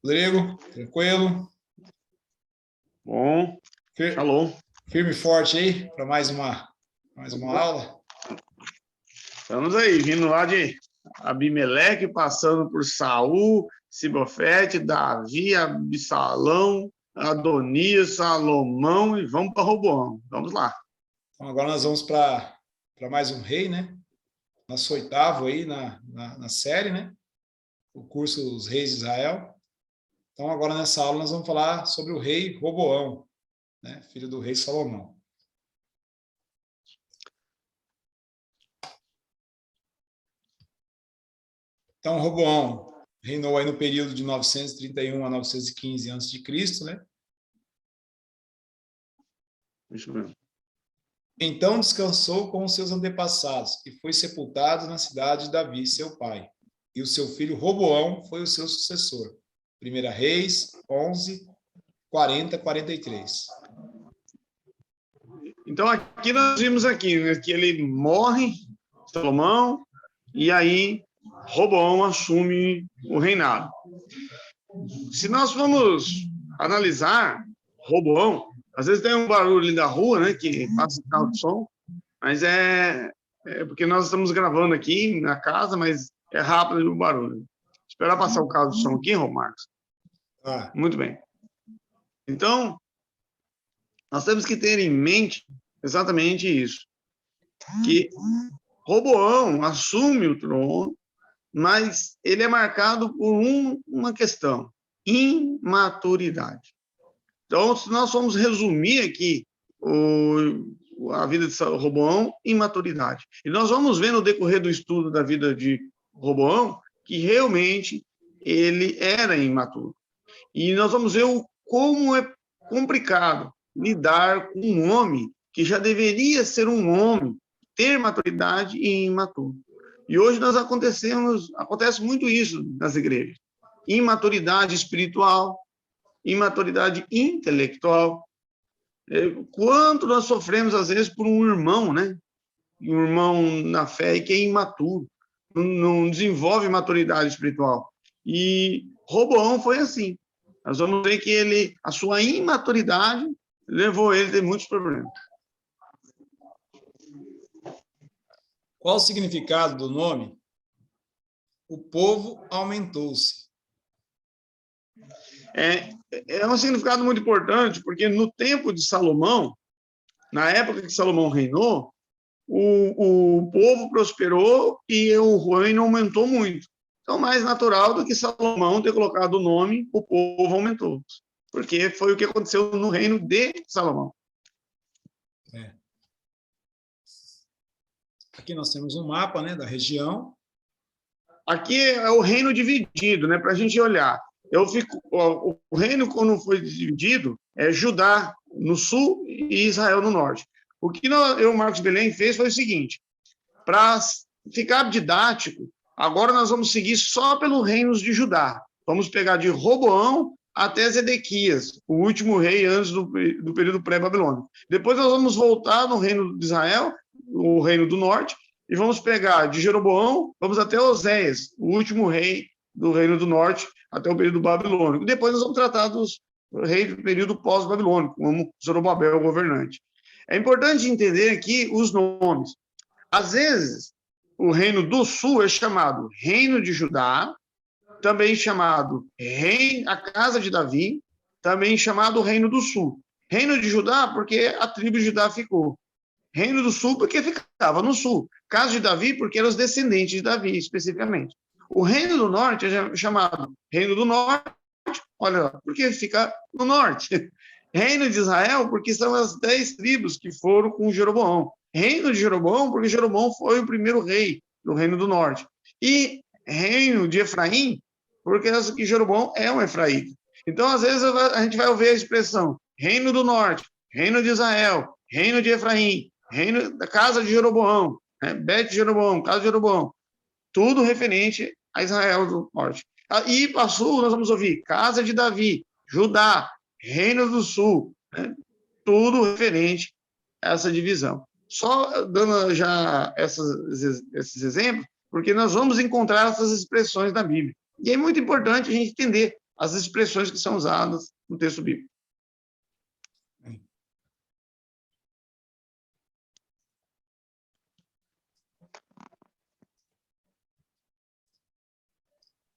Rodrigo, tranquilo? Bom, alô. Firme e forte aí para mais uma aula? Estamos aí, vindo lá de Abimeleque, passando por Saul, Sibofete, Davi, Absalão, Adonias, Salomão e vamos para Roboão. Vamos lá. Então, agora nós vamos para mais um rei, né? Nosso oitavo aí na série, né? O curso dos Reis de Israel. Então, agora nessa aula nós vamos falar sobre o rei Roboão, né? Filho do rei Salomão. Então, Roboão reinou aí no período de 931 a 915 a.C., né? Isso mesmo. Então descansou com os seus antepassados e foi sepultado na cidade de Davi, seu pai. E o seu filho Roboão foi o seu sucessor. 1 Reis 11, 40, 43. Então, aqui nós vimos aqui, né, que ele morre, Salomão, e aí Roboão assume o reinado. Se nós formos analisar Roboão, às vezes tem um barulho ali da rua, né, que passa o carro de som, mas é porque nós estamos gravando aqui na casa, mas é rápido o barulho. Esperar passar o carro de som aqui, Marcos. Muito bem. Então, nós temos que ter em mente exatamente isso, que Roboão assume o trono, mas ele é marcado por uma questão: imaturidade. Então, se nós formos resumir aqui a vida de Roboão, imaturidade. E nós vamos ver no decorrer do estudo da vida de Roboão que realmente ele era imaturo. E nós vamos ver como é complicado lidar com um homem que já deveria ser um homem, ter maturidade e imaturo. E hoje acontece muito isso nas igrejas. Imaturidade espiritual, imaturidade intelectual. Quanto nós sofremos, às vezes, por um irmão, né? Um irmão na fé que é imaturo, não desenvolve maturidade espiritual. E Roboão foi assim. Nós vamos ver que a sua imaturidade levou ele a ter muitos problemas. Qual o significado do nome? O povo aumentou-se. É um significado muito importante, porque no tempo de Salomão, na época que Salomão reinou, o povo prosperou e o reino aumentou muito. Então, mais natural do que Salomão ter colocado o nome, o povo aumentou. Porque foi o que aconteceu no reino de Salomão. Aqui nós temos um mapa, né, da região. Aqui é o reino dividido, né, para a gente olhar. O reino, quando foi dividido, é Judá no sul e Israel no norte. O que o Marcos Belém fez foi o seguinte: para ficar didático, agora nós vamos seguir só pelos reinos de Judá. Vamos pegar de Roboão até Zedequias, o último rei antes do período pré-babilônico. Depois nós vamos voltar no reino de Israel, o reino do norte, e vamos pegar de Jeroboão, vamos até Oséias, o último rei do reino do norte, até o período babilônico. Depois nós vamos tratar dos reis do período pós-babilônico, como Zorobabel, o governante. É importante entender aqui os nomes. Às vezes, o reino do sul é chamado Reino de Judá, também chamado a Casa de Davi, também chamado Reino do Sul. Reino de Judá, porque a tribo de Judá ficou. Reino do Sul, porque ficava no sul. Casa de Davi, porque eram os descendentes de Davi, especificamente. O Reino do Norte é chamado Reino do Norte, olha lá, porque fica no norte. Reino de Israel, porque são as 10 tribos que foram com Jeroboão. Reino de Jeroboão, porque Jeroboão foi o primeiro rei do Reino do Norte. E Reino de Efraim, porque Jeroboão é um efraíta. Então, às vezes, a gente vai ouvir a expressão Reino do Norte, Reino de Israel, Reino de Efraim, Reino da Casa de Jeroboão, né? Bet Jeroboão, Casa de Jeroboão. Tudo referente a Israel do Norte. E para sul, nós vamos ouvir Casa de Davi, Judá, Reino do Sul, né? Tudo referente a essa divisão. Só dando já esses exemplos, porque nós vamos encontrar essas expressões na Bíblia. E é muito importante a gente entender as expressões que são usadas no texto bíblico.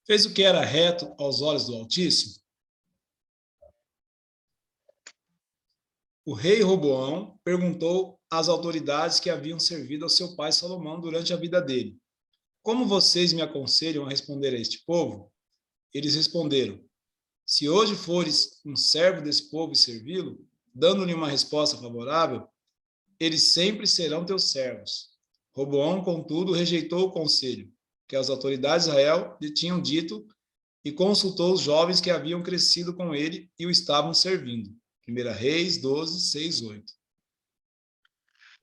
Fez o que era reto aos olhos do Altíssimo? O rei Roboão perguntou às autoridades que haviam servido ao seu pai Salomão durante a vida dele: como vocês me aconselham a responder a este povo? Eles responderam: se hoje fores um servo desse povo e servi-lo, dando-lhe uma resposta favorável, eles sempre serão teus servos. Roboão, contudo, rejeitou o conselho que as autoridades de Israel lhe tinham dito e consultou os jovens que haviam crescido com ele e o estavam servindo. 1 Reis 12, 6, 8.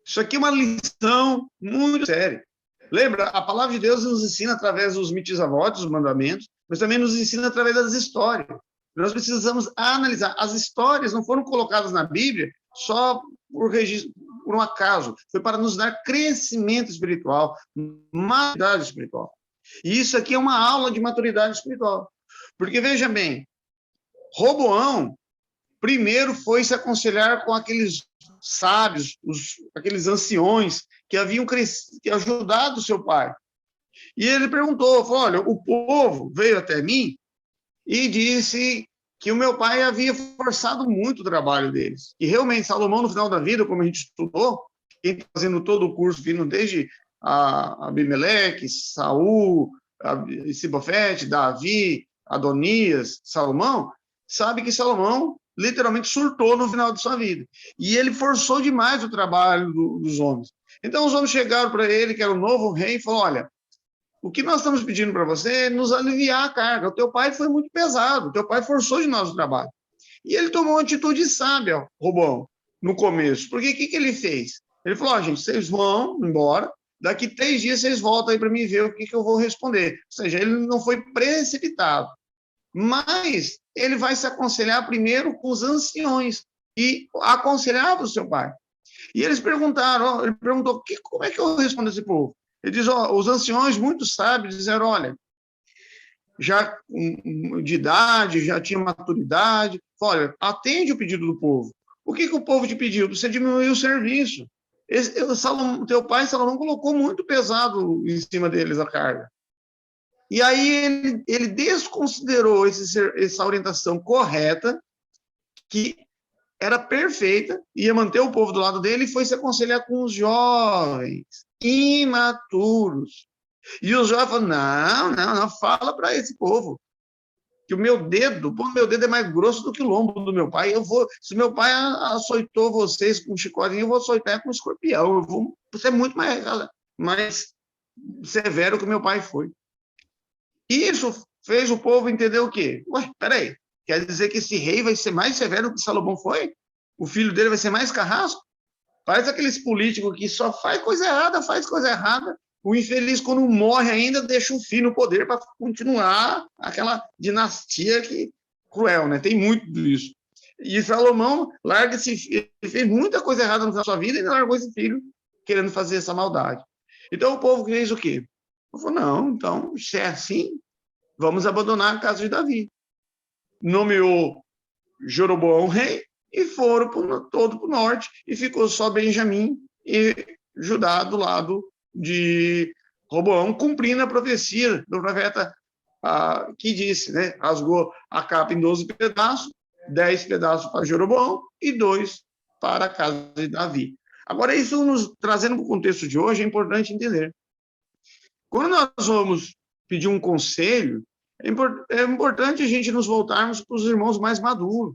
Isso aqui é uma lição muito séria. Lembra, a palavra de Deus nos ensina através dos mitzvot, dos mandamentos, mas também nos ensina através das histórias. Nós precisamos analisar. As histórias não foram colocadas na Bíblia só por um acaso. Foi para nos dar crescimento espiritual, maturidade espiritual. E isso aqui é uma aula de maturidade espiritual. Porque, veja bem, Roboão primeiro foi se aconselhar com aqueles sábios, aqueles anciões que haviam que ajudado seu pai. E ele perguntou, falou, olha, o povo veio até mim e disse que o meu pai havia forçado muito o trabalho deles. E realmente, Salomão, no final da vida, como a gente estudou, quem está fazendo todo o curso, vindo desde Abimeleque, Saul, Sibofete, Davi, Adonias, Salomão, sabe que Salomão literalmente surtou no final de sua vida. E ele forçou demais o trabalho dos homens. Então, os homens chegaram para ele, que era o novo rei, e falaram, olha, o que nós estamos pedindo para você é nos aliviar a carga. O teu pai foi muito pesado, o teu pai forçou de nós o trabalho. E ele tomou uma atitude sábia, Roboão, no começo. Porque o que ele fez? Ele falou, gente, vocês vão embora, daqui 3 dias vocês voltam aí para mim ver o que eu vou responder. Ou seja, ele não foi precipitado. Mas ele vai se aconselhar primeiro com os anciões e aconselhava o seu pai. E eles perguntaram, ele perguntou, como é que eu respondo a esse povo? Ele diz, os anciões, muito sábios, disseram, olha, já de idade, já tinha maturidade, olha, atende o pedido do povo. O que o povo te pediu? Você diminuiu o serviço. Teu pai, Salomão, colocou muito pesado em cima deles a carga. E aí ele desconsiderou essa orientação correta, que era perfeita, ia manter o povo do lado dele, e foi se aconselhar com os jovens, imaturos. E os jovens falaram, não, fala para esse povo, que o meu dedo é mais grosso do que o lombo do meu pai. Se meu pai açoitou vocês com um chicotinho, eu vou açoitar com um escorpião. Eu vou ser muito mais severo que o meu pai foi. Isso fez o povo entender o quê? Ué, peraí, quer dizer que esse rei vai ser mais severo que Salomão foi? O filho dele vai ser mais carrasco? Parece aqueles políticos que só faz coisa errada. O infeliz, quando morre ainda, deixa o filho no poder para continuar aquela dinastia cruel, né? Tem muito disso. E Salomão larga esse filho, ele fez muita coisa errada na sua vida e largou esse filho querendo fazer essa maldade. Então o povo fez o quê? Falou, não, então, se é assim, vamos abandonar a casa de Davi. Nomeou Jeroboão rei e foram todo para o norte, e ficou só Benjamim e Judá do lado de Roboão, cumprindo a profecia do profeta que disse, né? Rasgou a capa em 12 pedaços, 10 pedaços para Jeroboão e 2 para a casa de Davi. Agora, isso trazendo para o contexto de hoje, é importante entender. Quando nós vamos pedir um conselho, é importante a gente nos voltarmos para os irmãos mais maduros.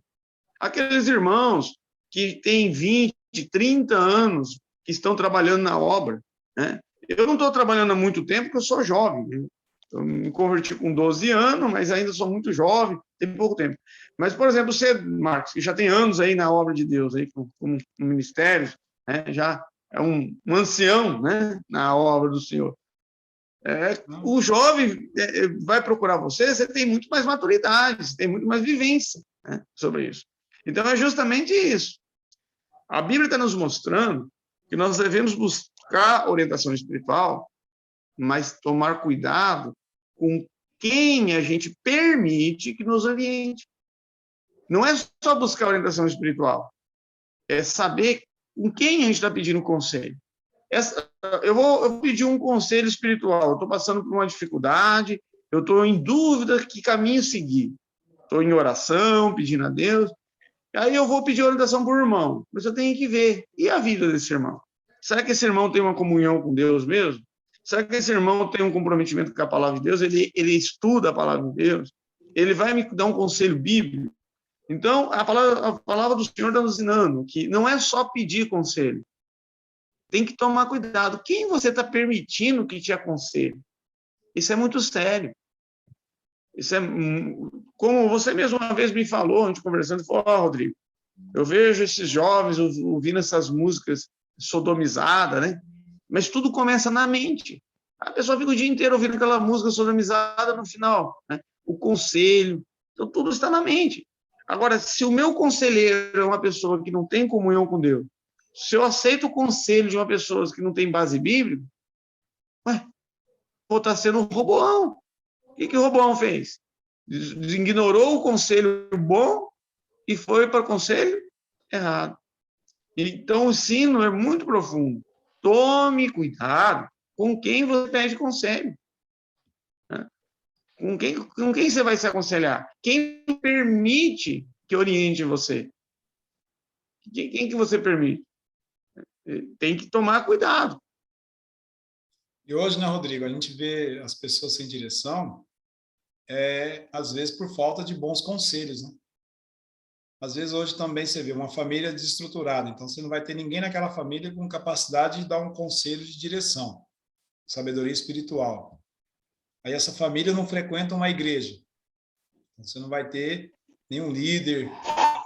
Aqueles irmãos que têm 20, 30 anos, que estão trabalhando na obra, né? Eu não estou trabalhando há muito tempo, porque eu sou jovem. Eu me converti com 12 anos, mas ainda sou muito jovem, tem pouco tempo. Mas, por exemplo, você, Marcos, que já tem anos aí na obra de Deus, aí, como ministério, né? Já é um ancião, né? Na obra do Senhor. O jovem vai procurar você tem muito mais maturidade, você tem muito mais vivência, né, sobre isso. Então, é justamente isso. A Bíblia está nos mostrando que nós devemos buscar orientação espiritual, mas tomar cuidado com quem a gente permite que nos oriente. Não é só buscar orientação espiritual, é saber com quem a gente está pedindo conselho. Eu vou pedir um conselho espiritual, eu estou passando por uma dificuldade, eu estou em dúvida que caminho seguir. Estou em oração, pedindo a Deus, aí eu vou pedir orientação para o irmão, mas eu tenho que ver, e a vida desse irmão? Será que esse irmão tem uma comunhão com Deus mesmo? Será que esse irmão tem um comprometimento com a palavra de Deus? Ele estuda a palavra de Deus? Ele vai me dar um conselho bíblico? Então, a palavra do Senhor está nos ensinando que não é só pedir conselho. Tem que tomar cuidado. Quem você está permitindo que te aconselhe? Isso é muito sério. Isso é, como você mesmo uma vez me falou, a gente conversando, falou, Rodrigo, eu vejo esses jovens ouvindo essas músicas sodomizadas, né? Mas tudo começa na mente. A pessoa fica o dia inteiro ouvindo aquela música sodomizada, no final, né? O conselho, então tudo está na mente. Agora, se o meu conselheiro é uma pessoa que não tem comunhão com Deus, se eu aceito o conselho de uma pessoa que não tem base bíblica, vou estar sendo um Roboão. O que o Roboão fez? Ignorou o conselho bom e foi para o conselho errado. Então, o ensino é muito profundo. Tome cuidado com quem você pede conselho. Com quem você vai se aconselhar? Quem permite que oriente você? Quem que você permite? Tem que tomar cuidado. E hoje, né, Rodrigo, a gente vê as pessoas sem direção, às vezes por falta de bons conselhos, né? Às vezes hoje também você vê uma família desestruturada, então você não vai ter ninguém naquela família com capacidade de dar um conselho de direção, sabedoria espiritual. Aí essa família não frequenta uma igreja. Você não vai ter nenhum líder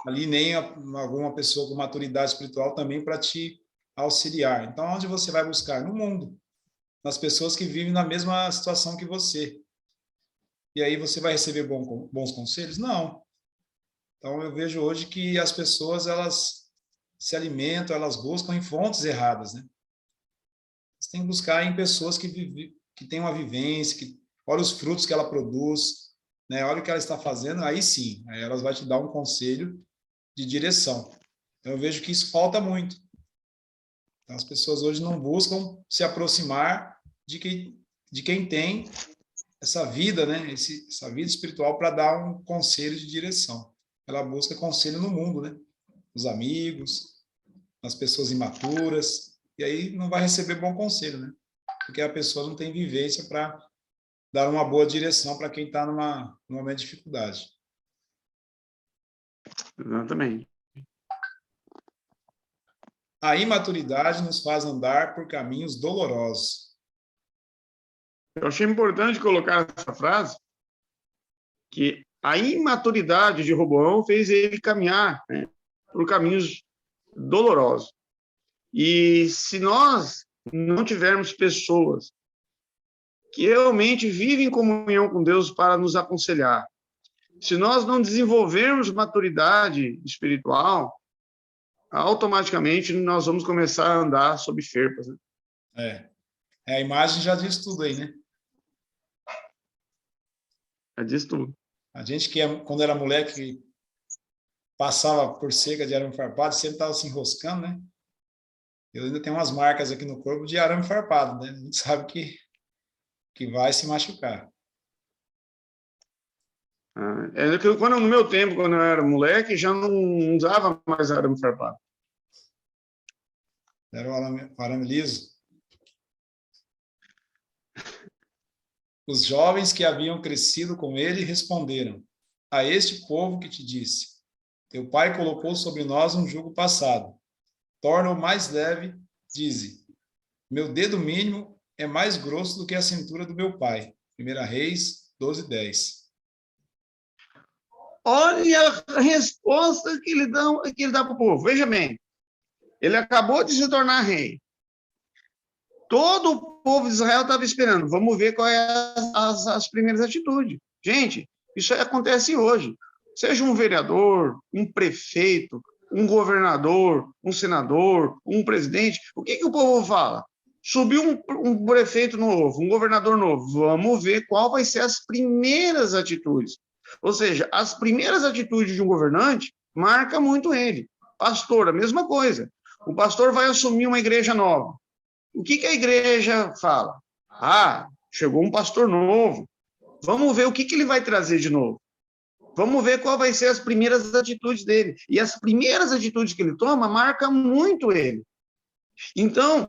ali, nem alguma pessoa com maturidade espiritual também para te auxiliar. Então, onde você vai buscar? No mundo, nas pessoas que vivem na mesma situação que você. E aí você vai receber bons conselhos? Não. Então, eu vejo hoje que as pessoas, elas se alimentam, elas buscam em fontes erradas, né? Você tem que buscar em pessoas que têm uma vivência, que olha os frutos que ela produz, né? Olha o que ela está fazendo, aí sim, aí elas vão te dar um conselho de direção. Então, eu vejo que isso falta muito. Então, as pessoas hoje não buscam se aproximar de quem tem essa vida, né? Essa vida espiritual para dar um conselho de direção. Ela busca conselho no mundo, né? Nos amigos, nas pessoas imaturas, e aí não vai receber bom conselho, né? Porque a pessoa não tem vivência para dar uma boa direção para quem está num momento de dificuldade. Exatamente. A imaturidade nos faz andar por caminhos dolorosos. Eu achei importante colocar essa frase, que a imaturidade de Roboão fez ele caminhar, né, por caminhos dolorosos. E se nós não tivermos pessoas que realmente vivem em comunhão com Deus para nos aconselhar, se nós não desenvolvermos maturidade espiritual, automaticamente nós vamos começar a andar sob ferpas. Né? A imagem já diz tudo aí, né? Já diz tudo. A gente que, quando era moleque, passava por cerca de arame farpado, sempre estava se enroscando, né? Eu ainda tenho umas marcas aqui no corpo de arame farpado, né? A gente sabe que vai se machucar. Quando, no meu tempo, quando eu era moleque, já não usava mais arame farpado. Era o arame liso. Os jovens que haviam crescido com ele responderam: a este povo que te disse, teu pai colocou sobre nós um jugo passado. Torna-o mais leve, dize, meu dedo mínimo é mais grosso do que a cintura do meu pai. 1 Reis 12:10. Olha a resposta que ele dá para o povo. Veja bem, ele acabou de se tornar rei. Todo o povo de Israel estava esperando. Vamos ver quais as primeiras atitudes. Gente, isso acontece hoje. Seja um vereador, um prefeito, um governador, um senador, um presidente, o que o povo fala? Subiu um prefeito novo, um governador novo. Vamos ver qual vai ser as primeiras atitudes. Ou seja, as primeiras atitudes de um governante marca muito ele. Pastor, a mesma coisa. O pastor vai assumir uma igreja nova. O que a igreja fala? Ah, chegou um pastor novo. Vamos ver o que ele vai trazer de novo. Vamos ver qual vai ser as primeiras atitudes dele. E as primeiras atitudes que ele toma marcam muito ele. Então,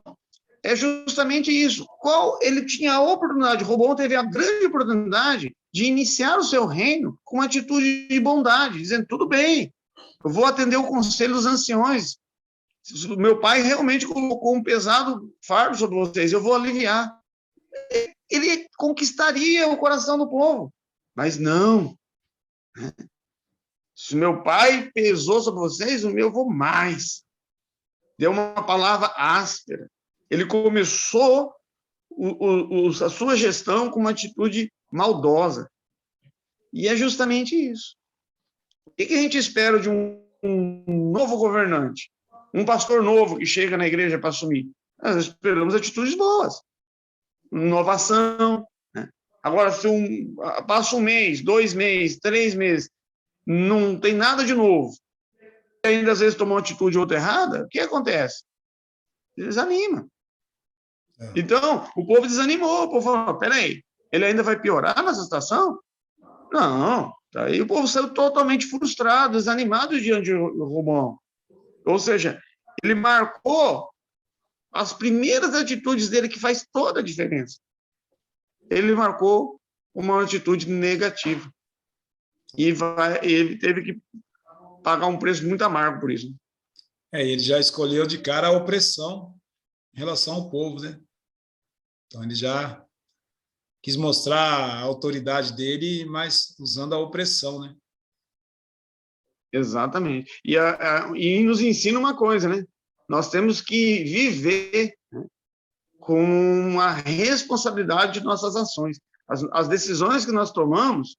é justamente isso. Ele tinha a oportunidade, Roboão teve a grande oportunidade de iniciar o seu reino com uma atitude de bondade, dizendo, tudo bem, eu vou atender o conselho dos anciões. Meu pai realmente colocou um pesado fardo sobre vocês, eu vou aliviar. Ele conquistaria o coração do povo, mas não. Se meu pai pesou sobre vocês, o meu eu vou mais. Deu uma palavra áspera. Ele começou a sua gestão com uma atitude maldosa. E é justamente isso. O que a gente espera de um novo governante? Um pastor novo que chega na igreja para assumir? Nós esperamos atitudes boas. Inovação. Né? Agora, se passa um mês, 2 meses, 3 meses, não tem nada de novo, e ainda às vezes tomou uma atitude ou outra errada, o que acontece? Desanima. Então, o povo desanimou, o povo falou, peraí, ele ainda vai piorar nessa situação? Não, aí o povo saiu totalmente frustrado, desanimado diante do Roboão. Ou seja, ele marcou as primeiras atitudes dele que faz toda a diferença. Ele marcou uma atitude negativa. E ele teve que pagar um preço muito amargo por isso. Ele já escolheu de cara a opressão em relação ao povo, né? Então, ele já quis mostrar a autoridade dele, mas usando a opressão, né? Exatamente. E nos ensina uma coisa, né? Nós temos que viver, né, com a responsabilidade de nossas ações. As decisões que nós tomamos,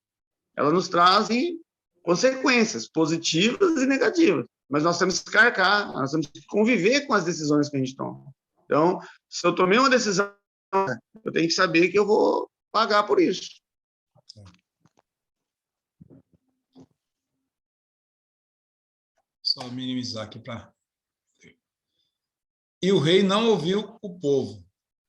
elas nos trazem consequências positivas e negativas, mas nós temos que carregar, nós temos que conviver com as decisões que a gente toma. Então, se eu tomei uma decisão, eu tenho que saber que eu vou pagar por isso. Só minimizar aqui para... E o rei não ouviu o povo,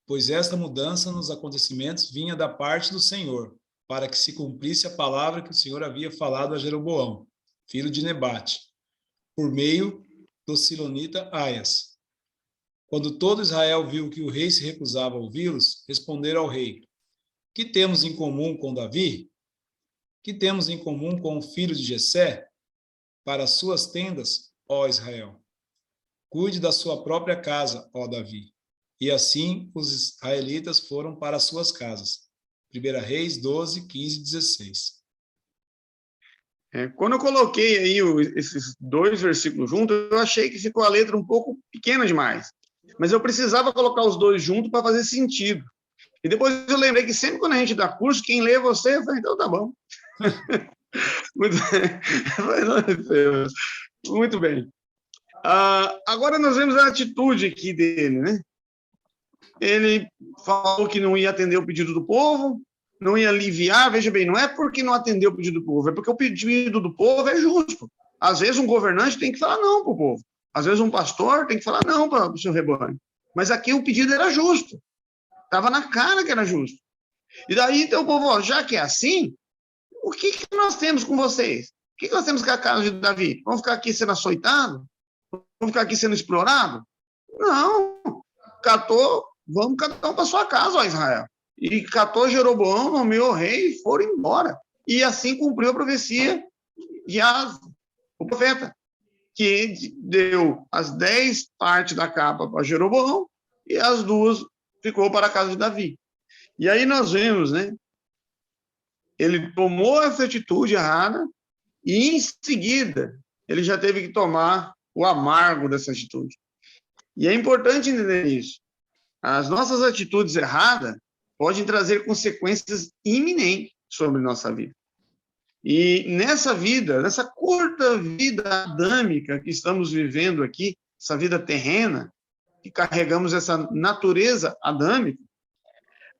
pois esta mudança nos acontecimentos vinha da parte do Senhor, para que se cumprisse a palavra que o Senhor havia falado a Jeroboão, filho de Nebate, por meio do silonita Aias. Quando todo Israel viu que o rei se recusava a ouvi-los, responderam ao rei, que temos em comum com Davi? Que temos em comum com o filho de Jessé? Para as suas tendas, ó Israel. Cuide da sua própria casa, ó Davi. E assim os israelitas foram para as suas casas. 1 Reis 12, 15 e 16. Quando eu coloquei aí esses 2 versículos juntos, eu achei que ficou a letra um pouco pequena demais. Mas eu precisava colocar os 2 juntos para fazer sentido. E depois eu lembrei que sempre quando a gente dá curso, quem lê é você, eu falei, então tá bom. Muito bem. Agora nós vemos a atitude aqui dele, né? Ele falou que não ia atender o pedido do povo, não ia aliviar. Veja bem, não é porque não atendeu o pedido do povo, é porque o pedido do povo é justo. Às vezes um governante tem que falar não para o povo. Às vezes um pastor tem que falar não para o seu rebanho. Mas aqui o pedido era justo. Estava na cara que era justo. E daí então o povo, ó, já que é assim, o que nós temos com vocês? O que nós temos com a casa de Davi? Vamos ficar aqui sendo açoitados? Vamos ficar aqui sendo explorados? Não. Vamos cada um para sua casa, ó Israel. E catou Jeroboão, nomeou rei e foram embora. E assim cumpriu a profecia de o profeta, que deu as 10 partes da capa para Jeroboão e as 2 ficou para a casa de Davi. E aí nós vemos, né? Ele tomou essa atitude errada e, em seguida, ele já teve que tomar o amargo dessa atitude. E é importante entender isso. As nossas atitudes erradas podem trazer consequências iminentes sobre nossa vida. E nessa vida, nessa curta vida adâmica que estamos vivendo aqui, essa vida terrena, que carregamos essa natureza adâmica,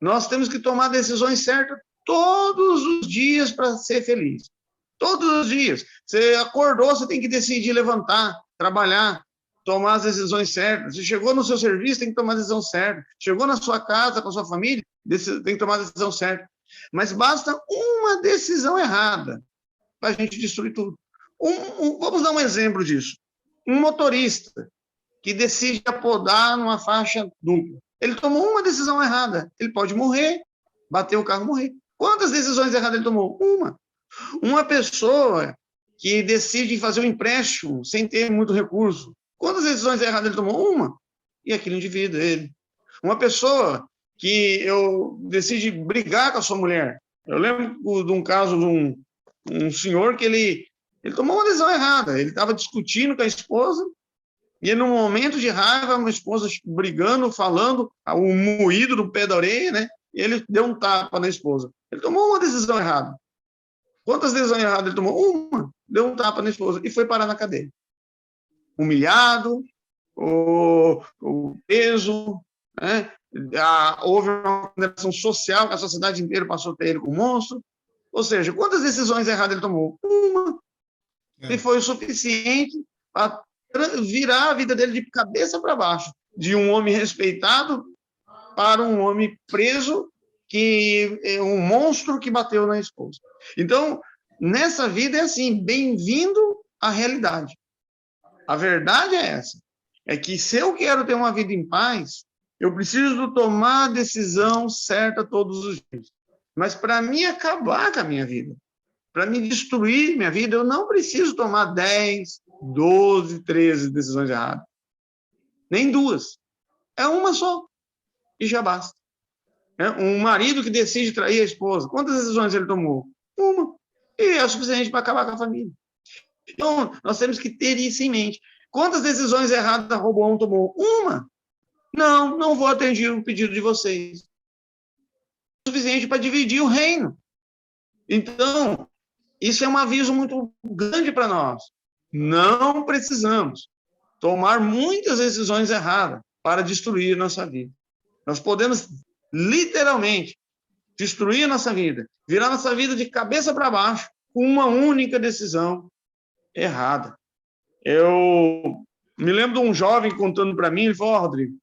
nós temos que tomar decisões certas todos os dias para ser feliz. Todos os dias. Você acordou, você tem que decidir levantar, trabalhar, tomar as decisões certas. Você chegou no seu serviço, tem que tomar a decisão certa. Chegou na sua casa, com a sua família, tem que tomar a decisão certa. Mas basta uma decisão errada para a gente destruir tudo. Vamos dar um exemplo disso. Um motorista que decide apodar numa faixa dupla. Ele tomou uma decisão errada. Ele pode morrer, bater o carro e morrer. Quantas decisões erradas ele tomou? Uma. Uma pessoa que decide fazer um empréstimo sem ter muito recurso. Quantas decisões erradas ele tomou? Uma. E aquele indivíduo, ele. Uma pessoa que decide brigar com a sua mulher. Eu lembro de um caso de um senhor que ele tomou uma decisão errada. Ele estava discutindo com a esposa e, num momento de raiva, uma esposa brigando, falando, o moído no pé da orelha, né? E ele deu um tapa na esposa. Ele tomou uma decisão errada. Quantas decisões erradas ele tomou? Uma. Deu um tapa na esposa e foi parar na cadeia. Humilhado, o peso, né? Houve uma condenação social que a sociedade inteira passou a ter ele como monstro. Ou seja, quantas decisões erradas ele tomou? Uma. E foi o suficiente para virar a vida dele de cabeça para baixo, de um homem respeitado para um homem preso, que é um monstro que bateu na esposa. Então, nessa vida é assim, bem-vindo à realidade. A verdade é essa, é que se eu quero ter uma vida em paz, eu preciso tomar a decisão certa todos os dias. Mas para mim acabar com a minha vida, para me destruir minha vida, eu não preciso tomar 10, 12, 13 decisões erradas. Nem duas. É uma só. E já basta. Um marido que decide trair a esposa, quantas decisões ele tomou? Uma. E é o suficiente para acabar com a família. Então, nós temos que ter isso em mente. Quantas decisões erradas Roboão tomou? Uma. Não vou atender o pedido de vocês. É o suficiente para dividir o reino. Então, isso é um aviso muito grande para nós. Não precisamos tomar muitas decisões erradas para destruir nossa vida. Nós podemos, literalmente, destruir a nossa vida, virar nossa vida de cabeça para baixo, com uma única decisão errada. Eu me lembro de um jovem contando para mim, ele falou, Rodrigo,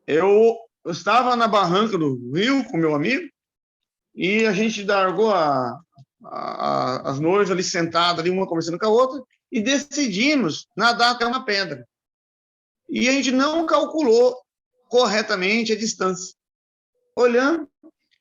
eu estava na barranca do rio com meu amigo, e a gente largou as noivas ali sentadas, ali, uma conversando com a outra, e decidimos nadar até uma pedra. E a gente não calculou corretamente a distância. Olhando,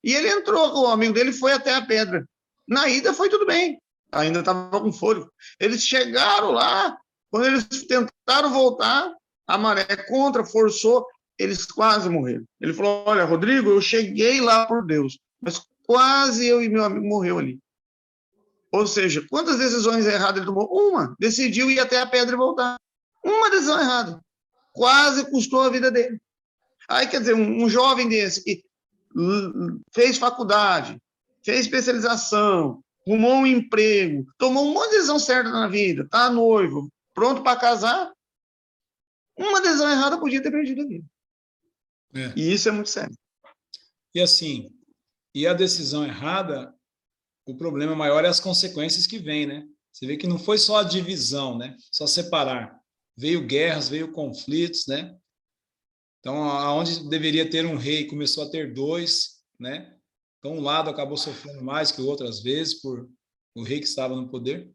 e ele entrou com o amigo dele, foi até a pedra. Na ida foi tudo bem, ainda estava com fôlego. Eles chegaram lá, quando eles tentaram voltar, a maré contra, forçou, eles quase morreram. Ele falou, olha, Rodrigo, eu cheguei lá por Deus, mas quase eu e meu amigo morreu ali. Ou seja, quantas decisões erradas ele tomou? Uma. Decidiu ir até a pedra e voltar. Uma decisão errada. Quase custou a vida dele. Aí, quer dizer, um jovem desse que fez faculdade, fez especialização, arrumou um emprego, tomou uma decisão certa na vida, está noivo, pronto para casar, uma decisão errada podia ter perdido a vida. E isso é muito sério. E assim, e a decisão errada, o problema maior é as consequências que vêm, né? Você vê que não foi só a divisão, né? Só separar. Veio guerras, veio conflitos, né? Então, aonde deveria ter um rei, começou a ter dois, né? Então, um lado acabou sofrendo mais que o outro, às vezes, por o rei que estava no poder.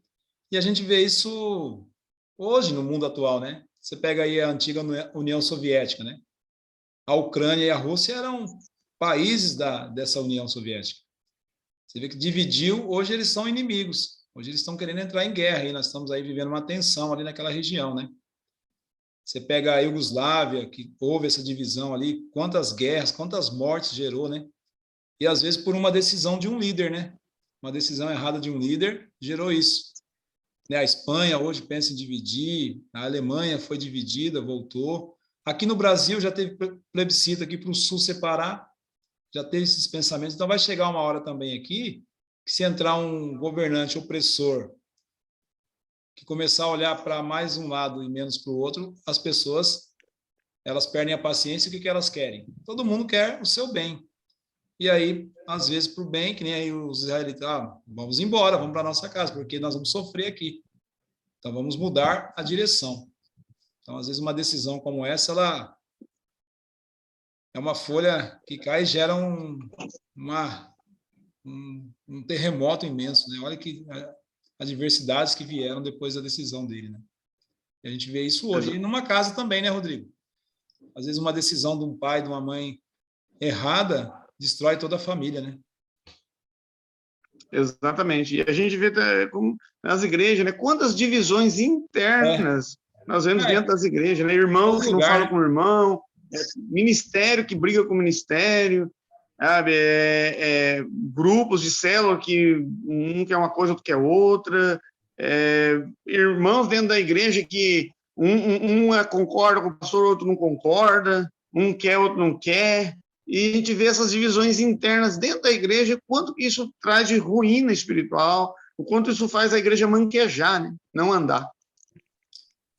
E a gente vê isso hoje, no mundo atual, né? Você pega aí a antiga União Soviética, né? A Ucrânia e a Rússia eram países dessa União Soviética. Você vê que dividiu, hoje eles são inimigos. Hoje eles estão querendo entrar em guerra e nós estamos aí vivendo uma tensão ali naquela região, né? Você pega a Iugoslávia, que houve essa divisão ali, quantas guerras, quantas mortes gerou, né? E às vezes por uma decisão de um líder, né? Uma decisão errada de um líder gerou isso. Né? A Espanha hoje pensa em dividir, a Alemanha foi dividida, voltou. Aqui no Brasil já teve plebiscito aqui para o Sul separar, já teve esses pensamentos. Então vai chegar uma hora também aqui que se entrar um governante opressor que começar a olhar para mais um lado e menos para o outro, as pessoas elas perdem a paciência, o que elas querem? Todo mundo quer o seu bem. E aí, às vezes, para o bem, que nem aí os israelitas, vamos embora, vamos para nossa casa, porque nós vamos sofrer aqui. Então, vamos mudar a direção. Então, às vezes, uma decisão como essa, ela é uma folha que cai e gera um terremoto imenso, né? Olha que adversidades que vieram depois da decisão dele, né? E a gente vê isso hoje. E numa casa também, né, Rodrigo? Às vezes, uma decisão de um pai, de uma mãe errada, destrói toda a família, né? Exatamente. E a gente vê como nas igrejas, né? Quantas divisões internas nós vemos dentro das igrejas, né? Irmão que não fala com o irmão, ministério que briga com o ministério, sabe? Grupos de célula que um quer uma coisa, outro quer outra, irmãos dentro da igreja que um concorda com o pastor, outro não concorda, um quer, outro não quer. E a gente vê essas divisões internas dentro da igreja, quanto que isso traz de ruína espiritual, o quanto isso faz a igreja manquejar, né? Não andar.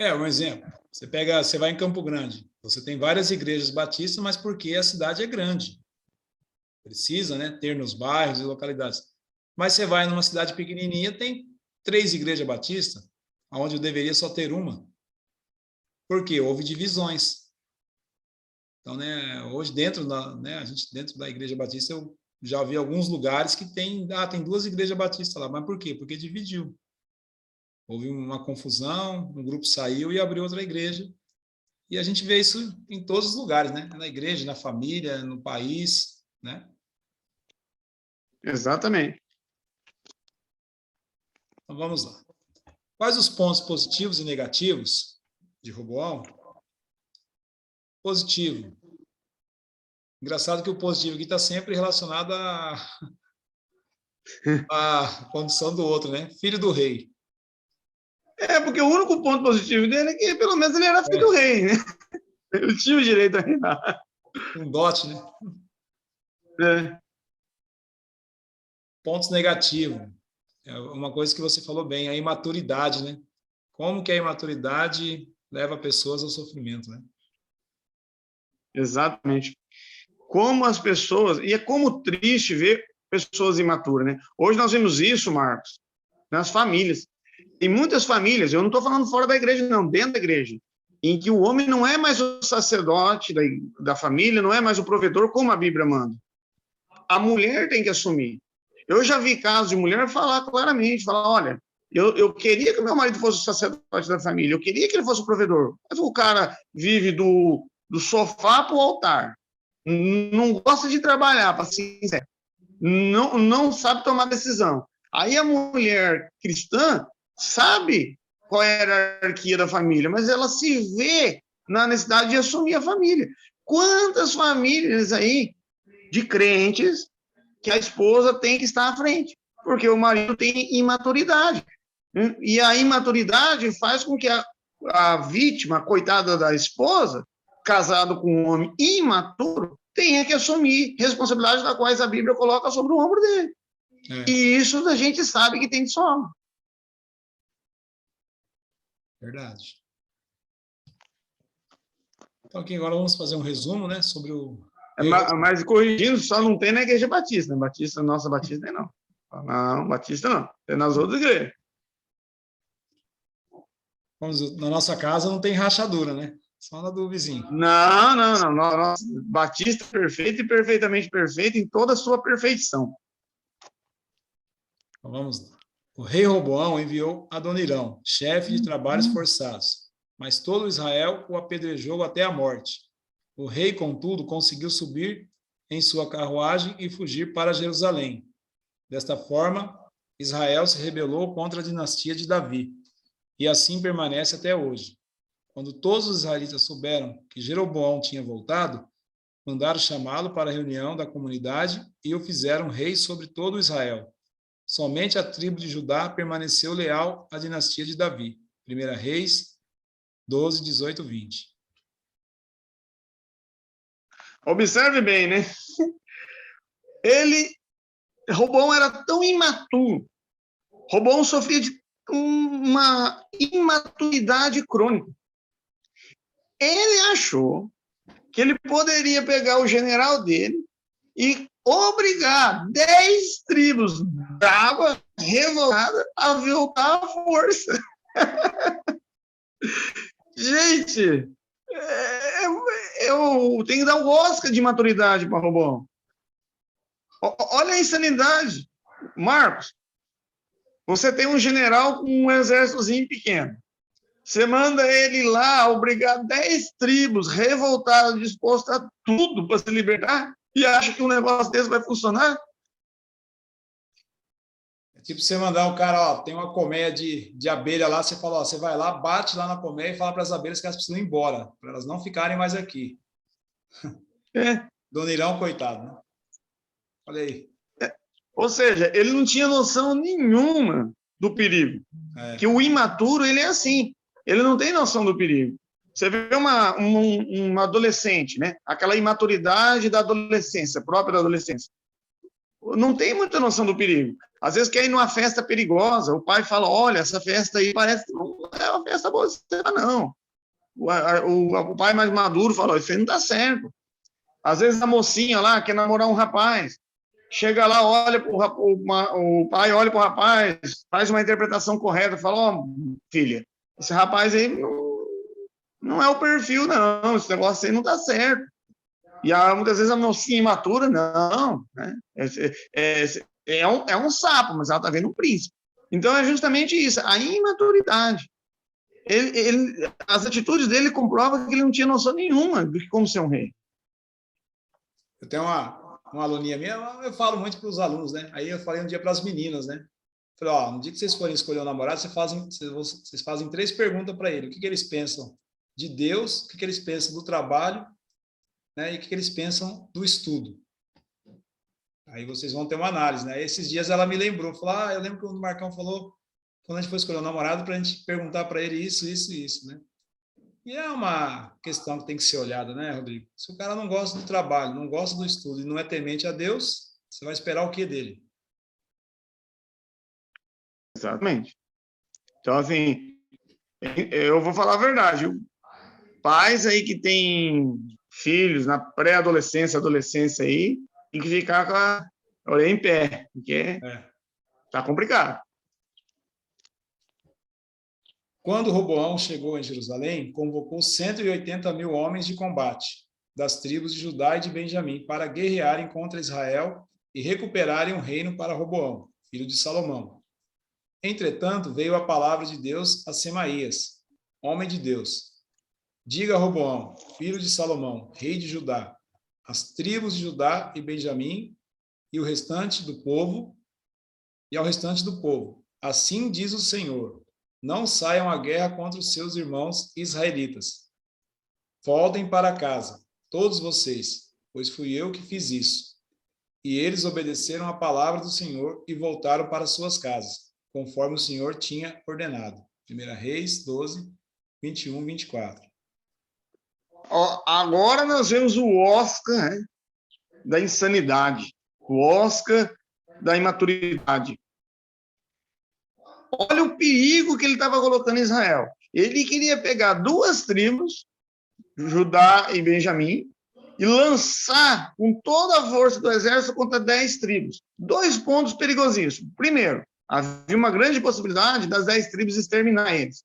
Um exemplo. Você vai em Campo Grande, você tem várias igrejas batistas, mas porque a cidade é grande. Precisa, né, ter nos bairros e localidades. Mas você vai numa cidade pequenininha, tem 3 igrejas batistas, onde deveria só ter uma. Por quê? Houve divisões. Então, né, hoje dentro da igreja batista, eu já vi alguns lugares que tem 2 igrejas batistas lá. Mas por quê? Porque dividiu. Houve uma confusão, um grupo saiu e abriu outra igreja. E a gente vê isso em todos os lugares, né? Na igreja, na família, no país, né? Exatamente. Então, vamos lá. Quais os pontos positivos e negativos de Roboão? Positivo. Engraçado que o positivo aqui está sempre relacionado à condição do outro, né? Filho do rei. Porque o único ponto positivo dele é que, pelo menos, ele era filho do rei, né? Ele tinha o direito a reinar. Um dote, né? Pontos negativos. É uma coisa que você falou bem, a imaturidade, né? Como que a imaturidade leva pessoas ao sofrimento, né? Exatamente. Como as pessoas... E é como triste ver pessoas imaturas, né? Hoje nós vemos isso, Marcos, nas famílias. Tem muitas famílias, eu não estou falando fora da igreja, não, dentro da igreja, em que o homem não é mais o sacerdote da família, não é mais o provedor, como a Bíblia manda. A mulher tem que assumir. Eu já vi casos de mulher falar claramente, falar, olha, eu queria que o meu marido fosse o sacerdote da família, eu queria que ele fosse o provedor, mas o cara vive do sofá para o altar, não gosta de trabalhar, para ser sincero, não sabe tomar decisão. Aí a mulher cristã sabe qual é a hierarquia da família, mas ela se vê na necessidade de assumir a família. Quantas famílias aí de crentes que a esposa tem que estar à frente, porque o marido tem imaturidade. E a imaturidade faz com que a vítima, coitada da esposa, casado com um homem imaturo, tenha que assumir responsabilidades das quais a Bíblia coloca sobre o ombro dele. E isso a gente sabe que tem de sobra. Verdade. Então, aqui agora vamos fazer um resumo, né, sobre o... Mas corrigindo, só não tem na igreja batista. Nossa batista não. Não, batista não. Tem nas outras igrejas. Na nossa casa não tem rachadura, né? Só na do vizinho. Não. Nossa, batista perfeito e perfeitamente perfeito em toda a sua perfeição. Então, vamos lá. O rei Roboão enviou Adonirão, chefe de trabalhos forçados, mas todo Israel o apedrejou até a morte. O rei, contudo, conseguiu subir em sua carruagem e fugir para Jerusalém. Desta forma, Israel se rebelou contra a dinastia de Davi, e assim permanece até hoje. Quando todos os israelitas souberam que Jeroboão tinha voltado, mandaram chamá-lo para a reunião da comunidade e o fizeram rei sobre todo Israel. Somente a tribo de Judá permaneceu leal à dinastia de Davi. 1 Reis 12, 18, 20. Observe bem, né? Roboão era tão imaturo. Roboão sofria de uma imaturidade crônica. ele achou que ele poderia pegar o general dele e obrigar 10 tribos bravas, revoltadas, a voltar à força. Gente, eu tenho que dar o Oscar de maturidade para Roboão. Olha a insanidade. Marcos, você tem um general com um exércitozinho pequeno. Você manda ele lá obrigar 10 tribos revoltadas, dispostas a tudo para se libertar, e acha que um negócio desse vai funcionar? É tipo você mandar o cara, ó, tem uma colmeia de abelha lá, você fala, ó, você vai lá, bate lá na colmeia e fala para as abelhas que elas precisam ir embora, para elas não ficarem mais aqui. É. Dona Irão, coitado, né? Olha aí. Ou seja, ele não tinha noção nenhuma do perigo. Que o imaturo, ele é assim. Ele não tem noção do perigo. Você vê uma adolescente, né? Aquela imaturidade da adolescência, própria da adolescência. Não tem muita noção do perigo. Às vezes quer ir numa festa perigosa, o pai fala, olha, essa festa aí parece que não é uma festa boa, não. O pai mais maduro fala, isso aí não dá certo. Às vezes a mocinha lá quer namorar um rapaz, chega lá, olha o pai olha para o rapaz, faz uma interpretação correta, fala, ó, filha, esse rapaz aí não é o perfil, não, esse negócio aí não dá certo. E muitas vezes a mocinha imatura, não, né? É um sapo, mas ela está vendo um príncipe. Então é justamente isso, a imaturidade. As atitudes dele comprovam que ele não tinha noção nenhuma de como ser um rei. Eu tenho uma aluninha minha, eu falo muito para os alunos, né? Aí eu falei um dia para as meninas, né? Falei, ó, no dia que vocês forem escolher um namorado, vocês fazem 3 perguntas para ele. O que eles pensam de Deus, o que eles pensam do trabalho, né? E o que eles pensam do estudo. Aí vocês vão ter uma análise, né? Esses dias ela me lembrou, falou, eu lembro que o Marcão falou, quando a gente foi escolher um namorado, para a gente perguntar para ele isso, né? E é uma questão que tem que ser olhada, né, Rodrigo? Se o cara não gosta do trabalho, não gosta do estudo e não é temente a Deus, você vai esperar o que dele? Exatamente. Então, assim, eu vou falar a verdade. Pais aí que têm filhos na pré-adolescência, adolescência aí, tem que ficar com a orelha em pé, porque tá complicado. Quando Roboão chegou em Jerusalém, convocou 180 mil homens de combate das tribos de Judá e de Benjamim para guerrearem contra Israel e recuperarem o reino para Roboão, filho de Salomão. Entretanto, veio a palavra de Deus a Semaías, homem de Deus. Diga a Roboão, filho de Salomão, rei de Judá, as tribos de Judá e Benjamim e ao restante do povo, assim diz o Senhor, não saiam à guerra contra os seus irmãos israelitas. Voltem para casa, todos vocês, pois fui eu que fiz isso. E eles obedeceram a palavra do Senhor e voltaram para suas casas, conforme o Senhor tinha ordenado. 1 Reis 12, 21, 24. Agora nós vemos o Oscar, né, da insanidade, o Oscar da imaturidade. Olha o perigo que ele estava colocando em Israel. Ele queria pegar 2 tribos, Judá e Benjamim, e lançar com toda a força do exército contra 10 tribos. 2 pontos perigosíssimos. Primeiro, havia uma grande possibilidade das 10 tribos exterminar eles.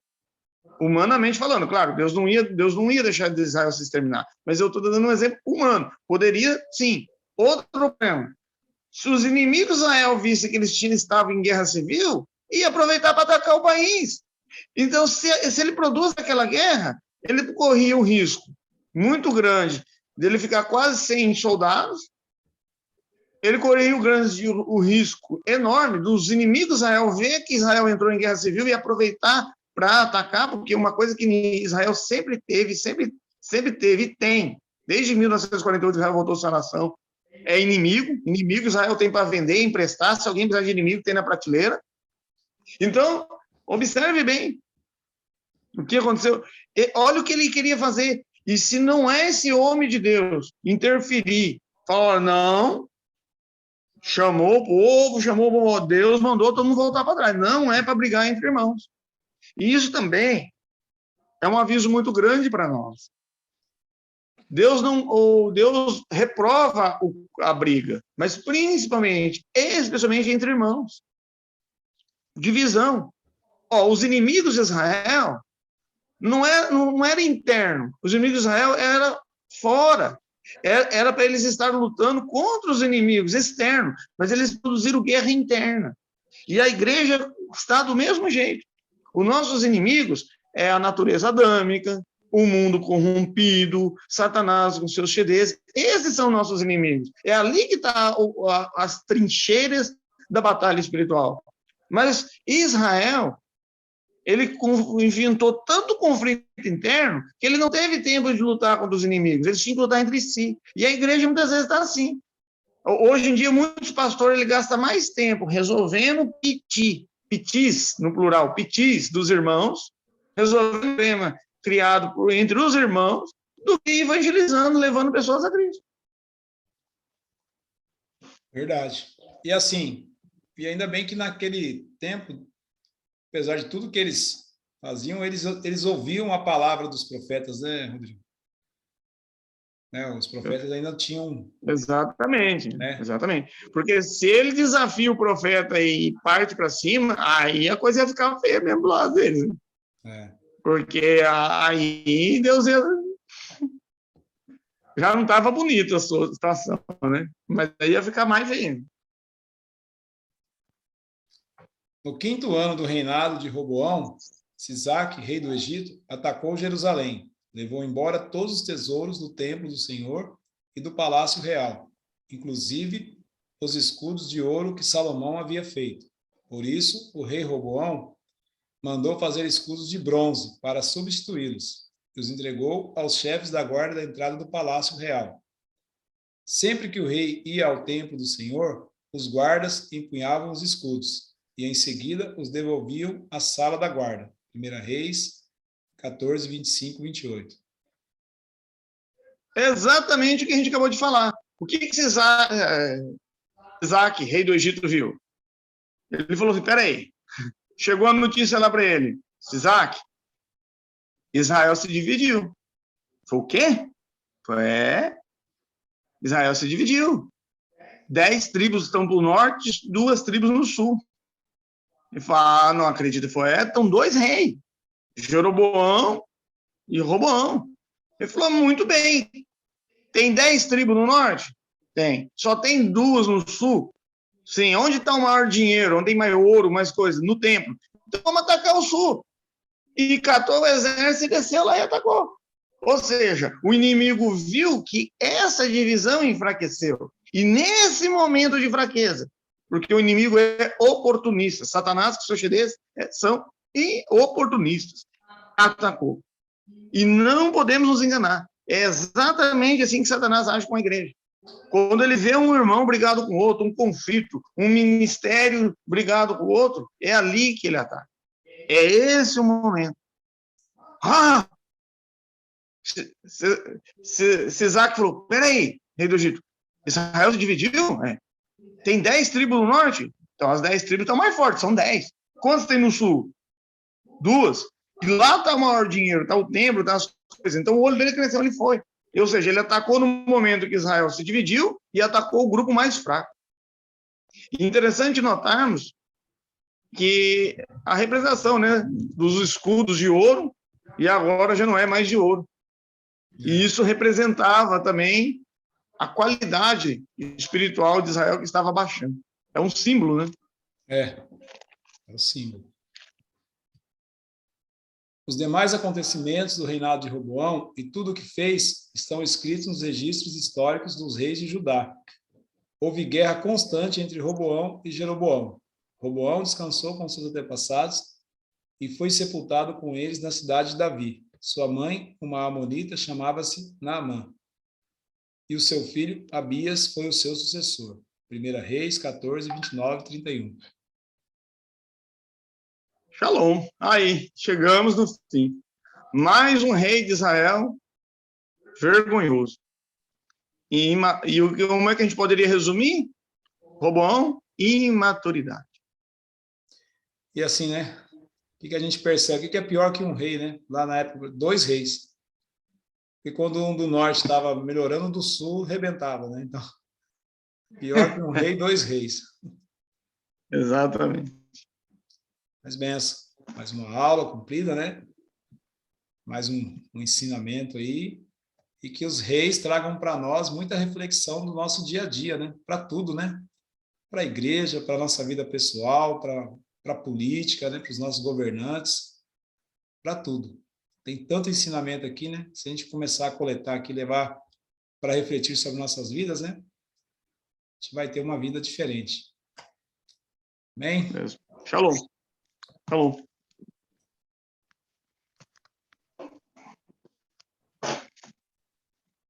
Humanamente falando, claro, Deus não ia deixar de Israel se exterminar. Mas eu estou dando um exemplo humano. Poderia, sim. Outro problema. Se os inimigos de Israel vissem que eles estavam em guerra civil, ia aproveitar para atacar o país. Então, se ele produz aquela guerra, ele corria um risco muito grande dele ficar quase sem soldados, ele corria o risco enorme dos inimigos de Israel ver que Israel entrou em guerra civil e aproveitar para atacar, porque uma coisa que Israel sempre teve e tem, desde 1948 Israel voltou a sua nação, é inimigo Israel tem para vender, emprestar, se alguém precisar de inimigo, tem na prateleira. Então, observe bem o que aconteceu. Olha o que ele queria fazer. E se não é esse homem de Deus interferir, falar, não, chamou o povo, Deus mandou todo mundo voltar para trás. Não é para brigar entre irmãos. E isso também é um aviso muito grande para nós. Deus reprova a briga, mas principalmente, especialmente entre irmãos. Divisão. Os inimigos de Israel não era interno. Os inimigos de Israel era fora. Era para eles estarem lutando contra os inimigos externos, mas eles produziram guerra interna. E a igreja está do mesmo jeito. Os nossos inimigos é a natureza adâmica, o mundo corrompido, Satanás com seus xadrez. Esses são nossos inimigos. É ali que estão as trincheiras da batalha espiritual. Mas Israel, ele inventou tanto conflito interno que ele não teve tempo de lutar contra os inimigos. Eles tinham que lutar entre si. E a igreja muitas vezes está assim. Hoje em dia, muitos pastores ele gastam mais tempo resolvendo pitis, no plural, pitis dos irmãos, resolvendo o problema criado entre os irmãos, do que evangelizando, levando pessoas a Cristo. Verdade. E assim, e ainda bem que naquele tempo, apesar de tudo que eles faziam, eles ouviam a palavra dos profetas, né, Rodrigo? Né, os profetas ainda tinham... Exatamente, né? Exatamente. Porque se ele desafia o profeta e parte para cima, aí a coisa ia ficar feia mesmo do lado deles. Né? Porque aí Deus já não estava bonito a sua situação, né? Mas aí ia ficar mais feio. No 5º ano do reinado de Roboão, Sisaque, rei do Egito, atacou Jerusalém, levou embora todos os tesouros do templo do Senhor e do palácio real, inclusive os escudos de ouro que Salomão havia feito. Por isso, o rei Roboão mandou fazer escudos de bronze para substituí-los e os entregou aos chefes da guarda da entrada do palácio real. Sempre que o rei ia ao templo do Senhor, os guardas empunhavam os escudos e em seguida os devolviam à sala da guarda. 1 Reis 14, 25, 28. É exatamente o que a gente acabou de falar. O que Sisaque, rei do Egito, viu? Ele falou assim, peraí, chegou a notícia lá para ele, Sisaque, Israel se dividiu. Foi o quê? Israel se dividiu. 10 tribos estão do norte, 2 tribos no sul. Ele fala, não acredito, estão 2 reis, Jeroboão e Roboão. Ele falou, muito bem, tem 10 tribos no norte? Tem. Só tem 2 no sul? Sim. Onde está o maior dinheiro? Onde tem mais ouro, mais coisa? No templo. Então vamos atacar o sul. E catou o exército e desceu lá e atacou. Ou seja, o inimigo viu que essa divisão enfraqueceu. E nesse momento de fraqueza, porque o inimigo é oportunista, Satanás com seus xadrez são oportunistas, atacou. E não podemos nos enganar. É exatamente assim que Satanás age com a igreja. Quando ele vê um irmão brigado com outro, um conflito, um ministério brigado com o outro, é ali que ele ataca. É esse o momento. Sisaque falou, peraí, rei do Egito, Israel se dividiu? Tem 10 tribos no norte? Então as 10 tribos estão mais fortes, são 10. Quantas tem no sul? 2. E lá está o maior dinheiro, está o templo, está as coisas. Então o olho dele cresceu, ele foi. Ou seja, ele atacou no momento que Israel se dividiu e atacou o grupo mais fraco. Interessante notarmos que a representação, né, dos escudos de ouro, e agora já não é mais de ouro. E isso representava também a qualidade espiritual de Israel que estava baixando. É um símbolo, né? É o símbolo. Os demais acontecimentos do reinado de Roboão e tudo o que fez estão escritos nos registros históricos dos reis de Judá. Houve guerra constante entre Roboão e Jeroboão. Roboão descansou com seus antepassados e foi sepultado com eles na cidade de Davi. Sua mãe, uma amonita, chamava-se Naamã. E o seu filho, Abias, foi o seu sucessor. 1 Reis 14, 29 e 31. Shalom. Aí, chegamos no fim. Mais um rei de Israel vergonhoso. E como é que a gente poderia resumir? Roboão, imaturidade. E assim, né? O que a gente percebe? O que é pior que um rei, né? Lá na época, 2 reis. porque quando um do norte estava melhorando, o do sul rebentava, né? Então, pior que um rei, dois reis. Exatamente. Mas benção, mais uma aula cumprida, né? Mais um ensinamento aí, e que os reis tragam para nós muita reflexão do nosso dia a dia, né? Para tudo, né? Para a igreja, para a nossa vida pessoal, para a política, né? Para os nossos governantes, para tudo. Tem tanto ensinamento aqui, né? Se a gente começar a coletar aqui, levar para refletir sobre nossas vidas, né? A gente vai ter uma vida diferente. Amém? Shalom. Shalom.